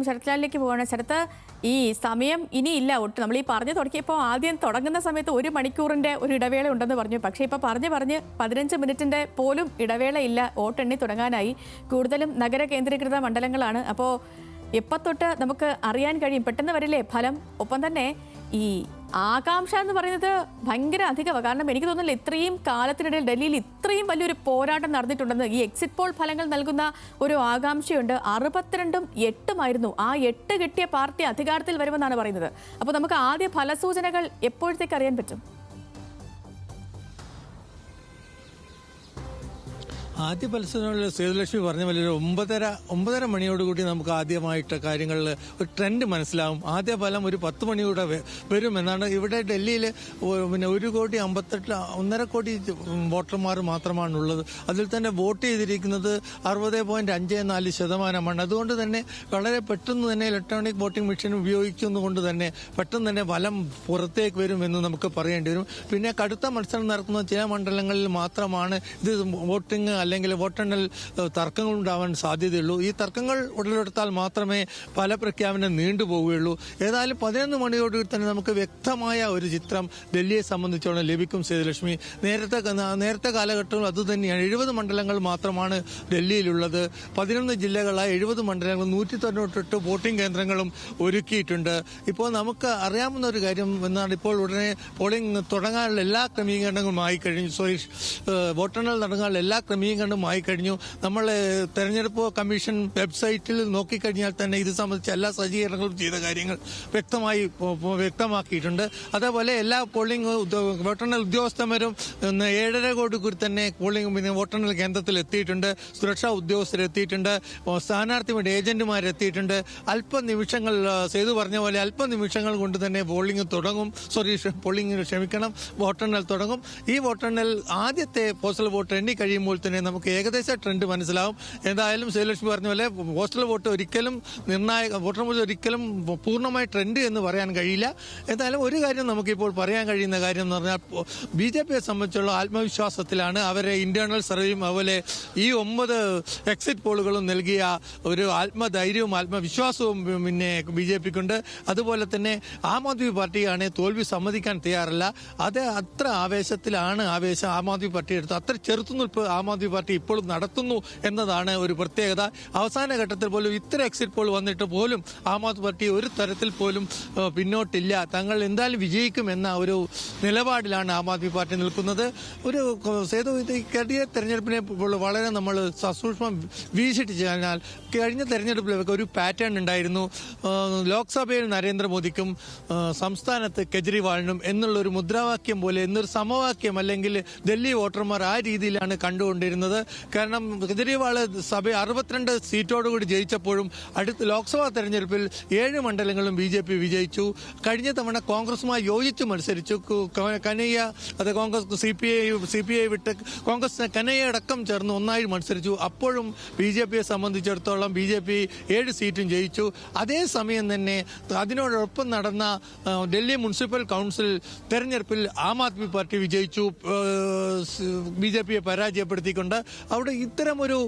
ശരത്ലാലിലേക്ക് പോവാണ്. ശരത്ത്, ഈ സമയം ഇനിയില്ല ഒട്ടും. നമ്മൾ ഈ പറഞ്ഞു തുടങ്ങിയപ്പോൾ ആദ്യം തുടങ്ങുന്ന സമയത്ത് 1 മണിക്കൂറിന്റെ ഒരു ഇടവേള ഉണ്ടെന്ന് പറഞ്ഞു. പക്ഷേ ഇപ്പോൾ പറഞ്ഞ് 15 മിനിറ്റിന്റെ പോലും ഇടവേള ഇല്ല. വോട്ടെണ്ണി തുടങ്ങാനായി. കൂടുതലും നഗര കേന്ദ്രീകൃത മണ്ഡലങ്ങളാണ്. അപ്പോൾ എപ്പോൾ തൊട്ട് നമുക്ക് അറിയാൻ കഴിയും? പെട്ടെന്ന് വരില്ലേ ഫലം? ഒപ്പം തന്നെ ഈ ആകാംക്ഷ എന്ന് പറയുന്നത് ഭയങ്കര അധികമാണ്. കാരണം എനിക്ക് തോന്നുന്നില്ല ഇത്രയും കാലത്തിനിടയിൽ ഡൽഹിയിൽ ഇത്രയും വലിയൊരു പോരാട്ടം നടന്നിട്ടുണ്ടെന്ന്. ഈ എക്സിറ്റ് പോൾ ഫലങ്ങൾ നൽകുന്ന ഒരു ആകാംക്ഷയുണ്ട്. 62ഉം 8ഉമായിരുന്നു. ആ 8 കിട്ടിയ പാർട്ടി അധികാരത്തിൽ വരുമെന്നാണ് പറയുന്നത്. അപ്പോൾ നമുക്ക് ആദ്യ ഫലസൂചനകൾ എപ്പോഴത്തേക്ക് അറിയാൻ പറ്റും? ആദ്യ ഫലസൂചനകളിൽ സേതുലക്ഷ്മി പറഞ്ഞ പോലെ 9:30 മണിയോടുകൂടി നമുക്ക് ആദ്യമായിട്ട് കാര്യങ്ങളിൽ ഒരു ട്രെൻഡ് മനസ്സിലാവും. ആദ്യ ഫലം ഒരു 10 മണിയോടെ വരുമെന്നാണ്. ഇവിടെ ഡൽഹിയിൽ പിന്നെ 1,58,1.5 കോടി വോട്ടർമാർ മാത്രമാണുള്ളത്. അതിൽ തന്നെ വോട്ട് ചെയ്തിരിക്കുന്നത് 60.54%. അതുകൊണ്ട് തന്നെ വളരെ പെട്ടെന്ന് തന്നെ ഇലക്ട്രോണിക് വോട്ടിംഗ് മെഷീൻ ഉപയോഗിക്കുന്നതുകൊണ്ട് തന്നെ പെട്ടെന്ന് തന്നെ ഫലം പുറത്തേക്ക് വരുമെന്ന് നമുക്ക് പറയേണ്ടി വരും. പിന്നെ കടുത്ത മത്സരം നടക്കുന്ന ചില മണ്ഡലങ്ങളിൽ മാത്രമാണ് ഇത് വോട്ടിംഗ് അല്ലെങ്കിൽ വോട്ടെണ്ണൽ തർക്കങ്ങൾ ഉണ്ടാവാൻ സാധ്യതയുള്ളൂ. ഈ തർക്കങ്ങൾ ഉടലെടുത്താൽ മാത്രമേ ഫലപ്രഖ്യാപനം നീണ്ടുപോവുകയുള്ളൂ. ഏതായാലും 11 മണിയോടുകൂടി തന്നെ നമുക്ക് വ്യക്തമായ ഒരു ചിത്രം ഡൽഹിയെ സംബന്ധിച്ചോളം ലഭിക്കും. സേതുലക്ഷ്മി, നേരത്തെ കാലഘട്ടത്തിൽ അതുതന്നെയാണ്. 70 മണ്ഡലങ്ങൾ മാത്രമാണ് ഡൽഹിയിലുള്ളത്. 11 ജില്ലകളായ 70 മണ്ഡലങ്ങൾ 198 വോട്ടിംഗ് കേന്ദ്രങ്ങളും ഒരുക്കിയിട്ടുണ്ട്. ഇപ്പോൾ നമുക്ക് അറിയാവുന്ന ഒരു കാര്യം എന്നാണ്, ഇപ്പോൾ ഉടനെ പോളിംഗ് തുടങ്ങാനുള്ള എല്ലാ ക്രമീകരണങ്ങളും ആയിക്കഴിഞ്ഞു. വോട്ടെണ്ണൽ നടങ്ങാനുള്ള എല്ലാ ക്രമീകരണമായി കഴിഞ്ഞു. നമ്മൾ തെരഞ്ഞെടുപ്പ് കമ്മീഷൻ വെബ്സൈറ്റിൽ നോക്കിക്കഴിഞ്ഞാൽ തന്നെ ഇത് സംബന്ധിച്ച എല്ലാ സജ്ജീകരണങ്ങളും ചെയ്ത കാര്യങ്ങൾ വ്യക്തമാക്കിയിട്ടുണ്ട്. അതേപോലെ എല്ലാ പോളിംഗ് വോട്ടെണ്ണൽ ഉദ്യോഗസ്ഥന്മാരും 7:30 കൂടി തന്നെ വോട്ടെണ്ണൽ കേന്ദ്രത്തിൽ എത്തിയിട്ടുണ്ട്. സുരക്ഷാ ഉദ്യോഗസ്ഥർ എത്തിയിട്ടുണ്ട്. സ്ഥാനാർത്ഥിയുടെ ഏജന്റുമാർ എത്തിയിട്ടുണ്ട്. അല്പനിമിഷങ്ങൾ സേതു പറഞ്ഞ പോലെ അല്പനിമിഷങ്ങൾ കൊണ്ട് തന്നെ വോട്ടെണ്ണൽ തുടങ്ങും. ഈ വോട്ടെണ്ണൽ ആദ്യത്തെ പോസ്റ്റൽ വോട്ട് എണ്ണി കഴിയുമ്പോൾ തന്നെ നമുക്ക് ഏകദേശ ട്രെൻഡ് മനസ്സിലാവും. എന്തായാലും സേതുലക്ഷ്മി പറഞ്ഞ പോലെ പോസ്റ്റൽ വോട്ട് ഒരിക്കലും ഒരിക്കലും പൂർണ്ണമായ ട്രെൻഡ് എന്ന് പറയാൻ കഴിയില്ല. എന്തായാലും ഒരു കാര്യം നമുക്കിപ്പോൾ പറയാൻ കഴിയുന്ന കാര്യം എന്ന് പറഞ്ഞാൽ BJPയെ സംബന്ധിച്ചുള്ള ആത്മവിശ്വാസത്തിലാണ്. അവരെ ഇന്റേണൽ സർവേയും അതുപോലെ ഈ 9 എക്സിറ്റ് പോളുകളും നൽകിയ ഒരു ആത്മധൈര്യവും ആത്മവിശ്വാസവും പിന്നെ BJPക്കുണ്ട്. അതുപോലെ തന്നെ ആം ആദ്മി പാർട്ടിയാണ് തോൽവി സമ്മതിക്കാൻ തയ്യാറല്ല. അത് അത്ര ആവേശത്തിലാണ് ആം ആദ്മി പാർട്ടി എടുത്തത്. അത്ര ചെറുത്തുനിൽപ്പ് ആം ആദ്മി പാർട്ടി ഇപ്പോഴും നടത്തുന്നു എന്നതാണ് ഒരു പ്രത്യേകത. അവസാന ഘട്ടത്തിൽ പോലും ഇത്ര എക്സിറ്റ് പോൾ വന്നിട്ട് പോലും ആം ആദ്മി പാർട്ടി ഒരു തരത്തിൽ പോലും പിന്നോട്ടില്ല. തങ്ങൾ എന്തായാലും വിജയിക്കും എന്ന ഒരു നിലപാടിലാണ് ആം ആദ്മി പാർട്ടി നിൽക്കുന്നത്. ഒരു കഴിഞ്ഞ തെരഞ്ഞെടുപ്പിനെ വളരെ നമ്മൾ സസൂക്ഷ്മം വീക്ഷിച്ചു കഴിഞ്ഞാൽ കഴിഞ്ഞ തെരഞ്ഞെടുപ്പിലൊക്കെ ഒരു പാറ്റേൺ ഉണ്ടായിരുന്നു. ലോക്സഭയിൽ നരേന്ദ്രമോദിക്കും സംസ്ഥാനത്ത് കെജ്രിവാളിനും എന്നുള്ളൊരു മുദ്രാവാക്യം പോലെ, എന്നൊരു സമവാക്യം അല്ലെങ്കിൽ ഡൽഹി വോട്ടർമാർ ആ രീതിയിലാണ് കണ്ടുകൊണ്ടിരുന്നത്. കാരണം കെജ്രിവാൾ 62 സീറ്റോടുകൂടി ജയിച്ചപ്പോഴും അടുത്ത ലോക്സഭാ തെരഞ്ഞെടുപ്പിൽ 7 മണ്ഡലങ്ങളും BJP വിജയിച്ചു. കഴിഞ്ഞ തവണ കോൺഗ്രസുമായി യോജിച്ച് മത്സരിച്ചു. കനയ്യ, അത് കോൺഗ്രസ് CPI വിട്ട് കോൺഗ്രസ് കനയ്യ അടക്കം ചേർന്ന് ഒന്നായി മത്സരിച്ചു. അപ്പോഴും BJPയെ സംബന്ധിച്ചിടത്തോളം BJP 7 സീറ്റും ജയിച്ചു. അതേസമയം തന്നെ അതിനോടൊപ്പം നടന്ന ഡൽഹി മുനിസിപ്പൽ കൗൺസിൽ തെരഞ്ഞെടുപ്പിൽ ആം ആദ്മി പാർട്ടി വിജയിച്ചു, BJPയെ പരാജയപ്പെടുത്തിക്കൊണ്ട്. അവിടെ ഇത്തരമൊരു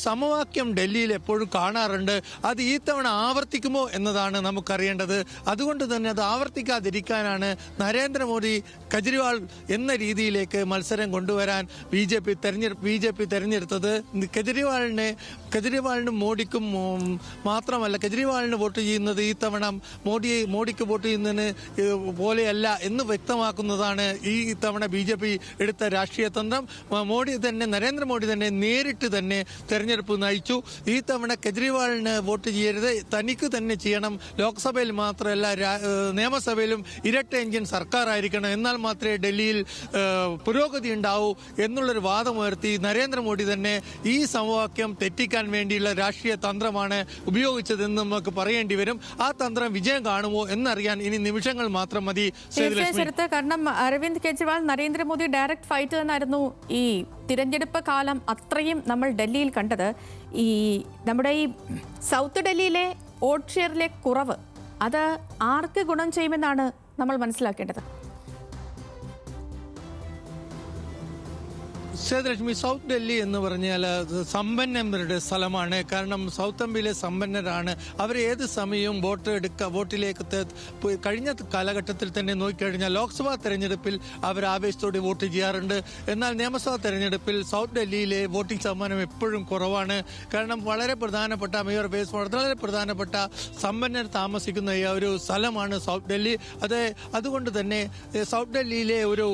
സമവാക്യം ഡൽഹിയിൽ എപ്പോഴും കാണാറുണ്ട്. അത് ഈ തവണ ആവർത്തിക്കുമോ എന്നതാണ് നമുക്കറിയേണ്ടത്. അതുകൊണ്ട് തന്നെ അത് ആവർത്തിക്കാതിരിക്കാനാണ് നരേന്ദ്രമോദി കെജ്രിവാൾ എന്ന രീതിയിലേക്ക് മത്സരം കൊണ്ടുവരാൻ BJP തെരഞ്ഞെടുത്തത്. കെജ്രിവാളിനും മോഡിക്കും മാത്രമല്ല, കെജ്രിവാളിന് വോട്ട് ചെയ്യുന്നത് ഈ തവണ മോഡിക്ക് വോട്ട് ചെയ്യുന്നതിന് പോലെയല്ല എന്ന് വ്യക്തമാക്കുന്നതാണ് ഈ തവണ BJP എടുത്ത രാഷ്ട്രീയ തന്ത്രം. നരേന്ദ്രമോദി തന്നെ നേരിട്ട് തന്നെ തെരഞ്ഞെടുപ്പ് നയിച്ചു. ഈ തവണ കെജ്രിവാളിന് വോട്ട് ചെയ്യരുത്, തനിക്ക് തന്നെ ചെയ്യണം. ലോക്സഭയിൽ മാത്രമല്ല നിയമസഭയിലും ഇരട്ട എഞ്ചിൻ സർക്കാർ ആയിരിക്കണം, എന്നാൽ മാത്രമേ ഡൽഹിയിൽ പുരോഗതി ഉണ്ടാവൂ എന്നുള്ളൊരു വാദമുയർത്തി നരേന്ദ്രമോദി തന്നെ ഈ സമവാക്യം തെറ്റിക്കാൻ വേണ്ടിയുള്ള രാഷ്ട്രീയ തന്ത്രമാണ് ഉപയോഗിച്ചതെന്ന് നമുക്ക് പറയേണ്ടി വരും. ആ തന്ത്രം വിജയം കാണുമോ എന്നറിയാൻ ഇനി നിമിഷങ്ങൾ മാത്രം മതി. കാരണം അരവിന്ദ് കെജ്രിവാൾ നരേന്ദ്രമോദി ഡയറക്ട് ഫൈറ്റ് തന്നെയായിരുന്നു ഈ തിരഞ്ഞെടുപ്പ് കാലം അത്രയും നമ്മൾ ഡൽഹിയിൽ കണ്ടത്. ഈ നമ്മുടെ ഈ സൗത്ത് ഡൽഹിയിലെ വോട്ട് ഷെയറിലെ കുറവ് അത് ആർക്ക് ഗുണം ചെയ്യുമെന്നാണ് നമ്മൾ മനസ്സിലാക്കേണ്ടത്? സേതുലക്ഷ്മി, സൗത്ത് ഡൽഹി എന്ന് പറഞ്ഞാൽ സമ്പന്നരുടെ സ്ഥലമാണ്. കാരണം സൗത്ത് എംപിയിലെ സമ്പന്നരാണ്. അവർ ഏത് സമയവും വോട്ടിലേക്ക് കഴിഞ്ഞ കാലഘട്ടത്തിൽ തന്നെ നോക്കിക്കഴിഞ്ഞാൽ ലോക്സഭാ തെരഞ്ഞെടുപ്പിൽ അവർ ആവേശത്തോടെ വോട്ട് ചെയ്യാറുണ്ട്. എന്നാൽ നിയമസഭാ തെരഞ്ഞെടുപ്പിൽ സൗത്ത് ഡൽഹിയിലെ വോട്ടിംഗ് ശതമാനം എപ്പോഴും കുറവാണ്. കാരണം വളരെ പ്രധാനപ്പെട്ട മേയർ ബേസ് വളരെ പ്രധാനപ്പെട്ട സമ്പന്നർ താമസിക്കുന്ന ഒരു സ്ഥലമാണ് സൗത്ത് ഡൽഹി. അതുകൊണ്ട് തന്നെ സൗത്ത് ഡൽഹിയിലെ ഒരു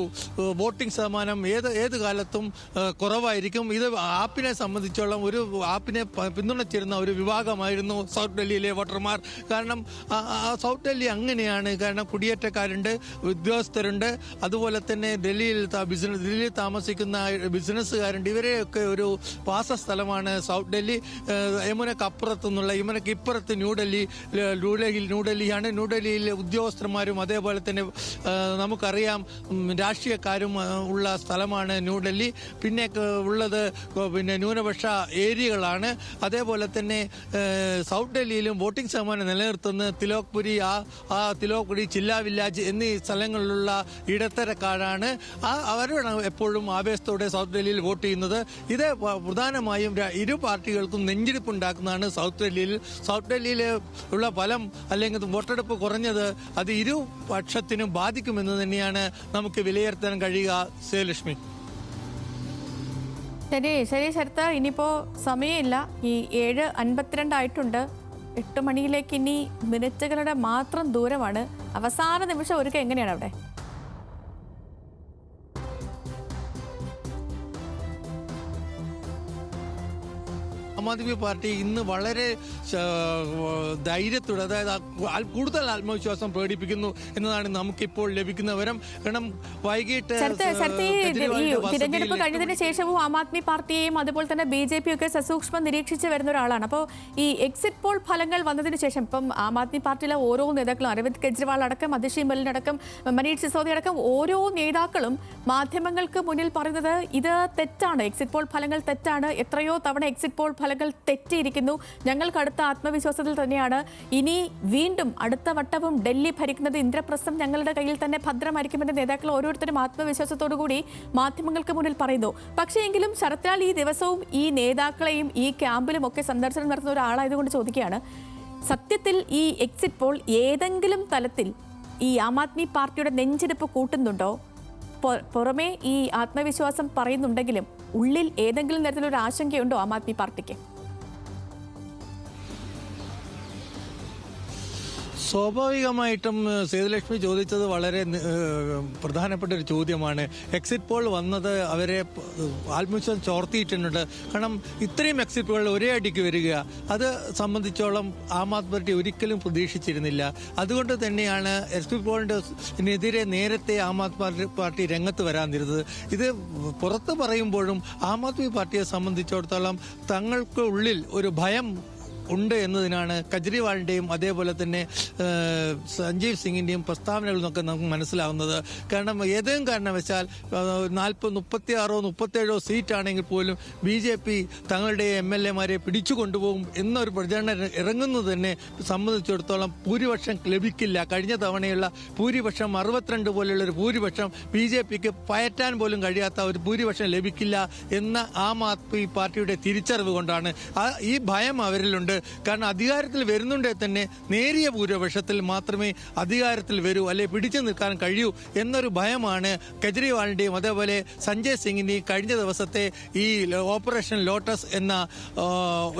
വോട്ടിംഗ് ശതമാനം ഏത് കാലത്തും കുറവായിരിക്കും. ഇത് ആപ്പിനെ സംബന്ധിച്ചോളം ആപ്പിനെ പിന്തുണച്ചിരുന്ന ഒരു വിഭാഗമായിരുന്നു സൗത്ത് ഡൽഹിയിലെ വോട്ടർമാർ. കാരണം സൗത്ത് ഡൽഹി അങ്ങനെയാണ്. കാരണം കുടിയേറ്റക്കാരുണ്ട്, ഉദ്യോഗസ്ഥരുണ്ട്, അതുപോലെ തന്നെ ഡൽഹിയിൽ താമസിക്കുന്ന ബിസിനസ്സുകാരുണ്ട്. ഇവരെയൊക്കെ ഒരു വാസസ്ഥലമാണ് സൗത്ത് ഡൽഹി. യമുനക്ക് ഇപ്പുറത്ത് ന്യൂഡൽഹിയാണ്. ന്യൂഡൽഹിയിൽ ഉദ്യോഗസ്ഥന്മാരും അതേപോലെ തന്നെ നമുക്കറിയാം രാഷ്ട്രീയക്കാരും ഉള്ള സ്ഥലമാണ് ന്യൂഡൽഹി. പിന്നെ ഉള്ളത് ന്യൂനപക്ഷ ഏരിയകളാണ്. അതേപോലെ തന്നെ സൗത്ത് ഡൽഹിയിലും വോട്ടിംഗ് ശതമാനം നിലനിർത്തുന്ന തിലോക്പുരി, ചില്ല വില്ലാജ് എന്നീ സ്ഥലങ്ങളിലുള്ള ഇടത്തരക്കാരാണ്. അവരാണ് എപ്പോഴും ആവേശത്തോടെ സൗത്ത് ഡൽഹിയിൽ വോട്ട് ചെയ്യുന്നത്. ഇത് പ്രധാനമായും ഇരു പാർട്ടികൾക്കും നെഞ്ചിടിപ്പുണ്ടാക്കുന്നതാണ് സൗത്ത് ഡൽഹിയിൽ. സൗത്ത് ഡൽഹിയിൽ ഉള്ള ഫലം അല്ലെങ്കിൽ വോട്ടെടുപ്പ് കുറഞ്ഞത് അത് ഇരുപക്ഷത്തിനും ബാധിക്കുമെന്ന് തന്നെയാണ് നമുക്ക് വിലയിരുത്താൻ കഴിയുക. സേലക്ഷ്മി, ശരി ശരത്ത, ഇനിയിപ്പോ സമയമില്ല. ഈ 7:52 ആയിട്ടുണ്ട്. 8 മണിയിലേക്ക് ഇനി മിനിറ്റുകളുടെ മാത്രം ദൂരമാണ്. അവസാന നിമിഷം ഒരുക്കം എങ്ങനെയാണ് അവിടെ? ആം ആദ്മി പാർട്ടി ഇന്ന് വളരെ ധൈര്യത്തോടെ, അതായത് കൂടുതൽ ആത്മവിശ്വാസം പ്രകടിപ്പിക്കുന്നു എന്നതാണ് നമുക്കിപ്പോൾ ലഭിക്കുന്ന വിവരം. കാരണം വൈകിട്ട് തിരഞ്ഞെടുപ്പ് കഴിഞ്ഞതിന് ശേഷവും ആം ആദ്മി പാർട്ടിയെയും അതുപോലെ തന്നെ BJP ഒക്കെ സസൂക്ഷ്മം നിരീക്ഷിച്ച് വരുന്ന ഒരാളാണ്. അപ്പോൾ ഈ എക്സിറ്റ് പോൾ ഫലങ്ങൾ വന്നതിന് ശേഷം ഇപ്പം ആം ആദ്മി പാർട്ടിയിലെ ഓരോ നേതാക്കളും, അരവിന്ദ് കെജ്രിവാൾ അടക്കം, അതിഷി മലിനടക്കം, മനീഷ് സിസോദിയ അടക്കം ഓരോ നേതാക്കളും മാധ്യമങ്ങൾക്ക് മുന്നിൽ പറയുന്നത് ഇത് തെറ്റാണ്, എക്സിറ്റ് പോൾ ഫലങ്ങൾ തെറ്റാണ്, എത്രയോ തവണ എക്സിറ്റ് പോൾ ഫലങ്ങൾ തെറ്റിയിരിക്കുന്നു, ഞങ്ങൾക്ക് അടുത്ത ആത്മവിശ്വാസത്തിൽ തന്നെയാണ്, ഇനി വീണ്ടും അടുത്ത വട്ടവും ഡൽഹി ഭരിക്കുന്നത് ഇന്ദ്രപ്രസ്ഥം ഞങ്ങളുടെ കയ്യിൽ തന്നെ ഭദ്രമായിരിക്കുമെന്ന് നേതാക്കൾ ഓരോരുത്തരും ആത്മവിശ്വാസത്തോടു കൂടി മാധ്യമങ്ങൾക്ക് മുന്നിൽ പറയുന്നു. പക്ഷേ എങ്കിലും ശരത്ലാൽ ഈ ദിവസവും ഈ നേതാക്കളെയും ഈ ക്യാമ്പിലും ഒക്കെ സന്ദർശനം നടത്തുന്ന ഒരാളായതുകൊണ്ട് ചോദിക്കുകയാണ്, സത്യത്തിൽ ഈ എക്സിറ്റ് പോൾ ഏതെങ്കിലും തലത്തിൽ ഈ ആം ആദ്മി പാർട്ടിയുടെ നെഞ്ചിടിപ്പ് കൂട്ടുന്നുണ്ടോ? പുറമേ ഈ ആത്മവിശ്വാസം പറയുന്നുണ്ടെങ്കിലും ഉള്ളിൽ ഏതെങ്കിലും തരത്തിലൊരു ആശങ്കയുണ്ടോ ആം ആദ്മി പാർട്ടിക്ക്? സ്വാഭാവികമായിട്ടും സേതുലക്ഷ്മി ചോദിച്ചത് വളരെ പ്രധാനപ്പെട്ട ഒരു ചോദ്യമാണ്. എക്സിറ്റ് പോൾ വന്നത് അവരെ ആത്മവിശ്വാസം ചോർത്തിയിട്ടുണ്ട്. കാരണം ഇത്രയും എക്സിറ്റ് പോൾ ഒരേ അടിക്ക് വരിക, അത് സംബന്ധിച്ചോളം ആം ആദ്മി പാർട്ടി ഒരിക്കലും പ്രതീക്ഷിച്ചിരുന്നില്ല. അതുകൊണ്ട് തന്നെയാണ് എക്സിറ്റ് പോളിനെതിരെ നേരത്തെ ആം ആദ്മി പാർട്ടി രംഗത്ത് വരാതിരുന്നത്. ഇത് പുറത്ത് പറയുമ്പോഴും ആം ആദ്മി പാർട്ടിയെ സംബന്ധിച്ചിടത്തോളം തങ്ങൾക്ക് ഉള്ളിൽ ഒരു ഭയം ഉണ്ട് എന്നതിനാണ് കെജ്രിവാളിൻ്റെയും അതേപോലെ തന്നെ സഞ്ജീവ് സിംഗിൻ്റെയും പ്രസ്താവനകളിൽ നിന്നൊക്കെ നമുക്ക് മനസ്സിലാവുന്നത്. കാരണം ഏതെങ്കിലും കാരണവശാൽ 36-37 സീറ്റാണെങ്കിൽ പോലും BJP തങ്ങളുടെ MLA-മാരെ പിടിച്ചു കൊണ്ടുപോകും എന്നൊരു പ്രചരണം ഇറങ്ങുന്നത് തന്നെ സംബന്ധിച്ചിടത്തോളം ഭൂരിപക്ഷം ലഭിക്കില്ല. കഴിഞ്ഞ തവണയുള്ള ഭൂരിപക്ഷം 62 പോലെയുള്ള ഒരു ഭൂരിപക്ഷം BJPക്ക് പയറ്റാൻ പോലും കഴിയാത്ത ഒരു ഭൂരിപക്ഷം ലഭിക്കില്ല എന്ന ആം ആദ്മി പാർട്ടിയുടെ തിരിച്ചറിവ് കൊണ്ടാണ് ഈ ഭയം അവരിലുണ്ട്. കാരണം അധികാരത്തിൽ വരുന്നുണ്ടേ തന്നെ നേരിയ ഭൂരിപക്ഷത്തിൽ മാത്രമേ അധികാരത്തിൽ വരൂ, അല്ലെ പിടിച്ചു നിൽക്കാൻ കഴിയൂ എന്നൊരു ഭയമാണ് കെജ്രിവാളിന്റെയും അതേപോലെ സഞ്ജയ് സിംഗിന്റെയും കഴിഞ്ഞ ദിവസത്തെ ഈ ഓപ്പറേഷൻ ലോട്ടസ് എന്ന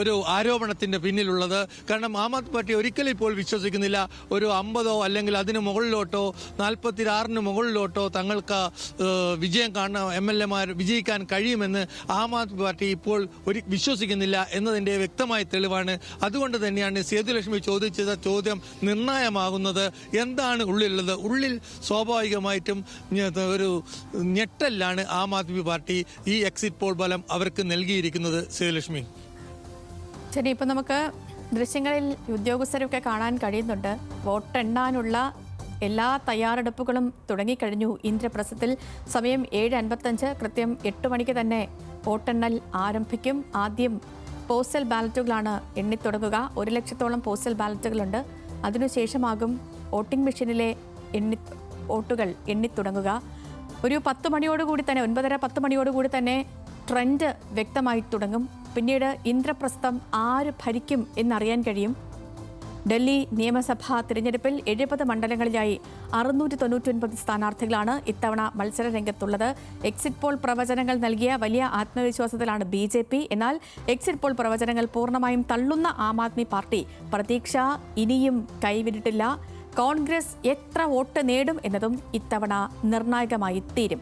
ഒരു ആരോപണത്തിന്റെ പിന്നിലുള്ളത്. കാരണം ആം ആദ്മി പാർട്ടി ഒരിക്കലും ഇപ്പോൾ വിശ്വസിക്കുന്നില്ല ഒരു 50 അല്ലെങ്കിൽ അതിന് മുകളിലോട്ടോ 46 മുകളിലോട്ടോ തങ്ങൾക്ക് MLA-മാർ വിജയിക്കാൻ കഴിയുമെന്ന് ആം ആദ്മി പാർട്ടി ഇപ്പോൾ വിശ്വസിക്കുന്നില്ല എന്നതിന്റെ വ്യക്തമായ തെളിവാണ്. അതുകൊണ്ട് തന്നെയാണ് സേതുലക്ഷ്മി ചോദിച്ച ചോദ്യം നിർണായകമാകുന്നത്. എന്താണ് ഉള്ളിലുള്ളത്? ഉള്ളിൽ സ്വാഭാവികമായിട്ടും ഒരു ഞെട്ടലാണ് ആം ആദ്മി പാർട്ടി ഈ എക്സിറ്റ് പോൾ ഫലം അവർക്ക് നൽകിയിരിക്കുന്നത്. സേതുലക്ഷ്മി, ശരി, ഇപ്പം നമുക്ക് ദൃശ്യങ്ങളിൽ ഉദ്യോഗസ്ഥരൊക്കെ കാണാൻ കഴിയുന്നുണ്ട്. വോട്ടെണ്ണാനുള്ള എല്ലാ തയ്യാറെടുപ്പുകളും തുടങ്ങിക്കഴിഞ്ഞു. ഇന്ദ്രപ്രസ്ഥത്തിൽ സമയം 7:55, കൃത്യം 8 മണിക്ക് തന്നെ വോട്ടെണ്ണൽ ആരംഭിക്കും. ആദ്യം പോസ്റ്റൽ ബാലറ്റുകളാണ് എണ്ണിത്തുടങ്ങുക. 1 ലക്ഷത്തോളം പോസ്റ്റൽ ബാലറ്റുകളുണ്ട്. അതിനുശേഷമാകും വോട്ടിംഗ് മെഷീനിലെ വോട്ടുകൾ എണ്ണിത്തുടങ്ങുക. ഒരു 10 മണിയോടുകൂടി തന്നെ 9:30-10 മണിയോടുകൂടി തന്നെ ട്രെൻഡ് വ്യക്തമായി തുടങ്ങും. പിന്നീട് ഇന്ദ്രപ്രസ്ഥം ആര് ഭരിക്കും എന്നറിയാൻ കഴിയും. ഡൽഹി നിയമസഭാ തിരഞ്ഞെടുപ്പിൽ 70 മണ്ഡലങ്ങളിലായി 699 സ്ഥാനാർത്ഥികളാണ് ഇത്തവണ മത്സര രംഗത്തുള്ളത്. എക്സിറ്റ് പോൾ പ്രവചനങ്ങൾ നൽകിയ വലിയ ആത്മവിശ്വാസത്തിലാണ് BJP. എന്നാൽ എക്സിറ്റ് പോൾ പ്രവചനങ്ങൾ പൂർണ്ണമായും തള്ളുന്ന ആം ആദ്മി പാർട്ടി പ്രതീക്ഷ ഇനിയും കൈവിട്ടിട്ടില്ല. കോൺഗ്രസ് എത്ര വോട്ട് നേടും എന്നതും ഇത്തവണ നിർണായകമായി തീരും.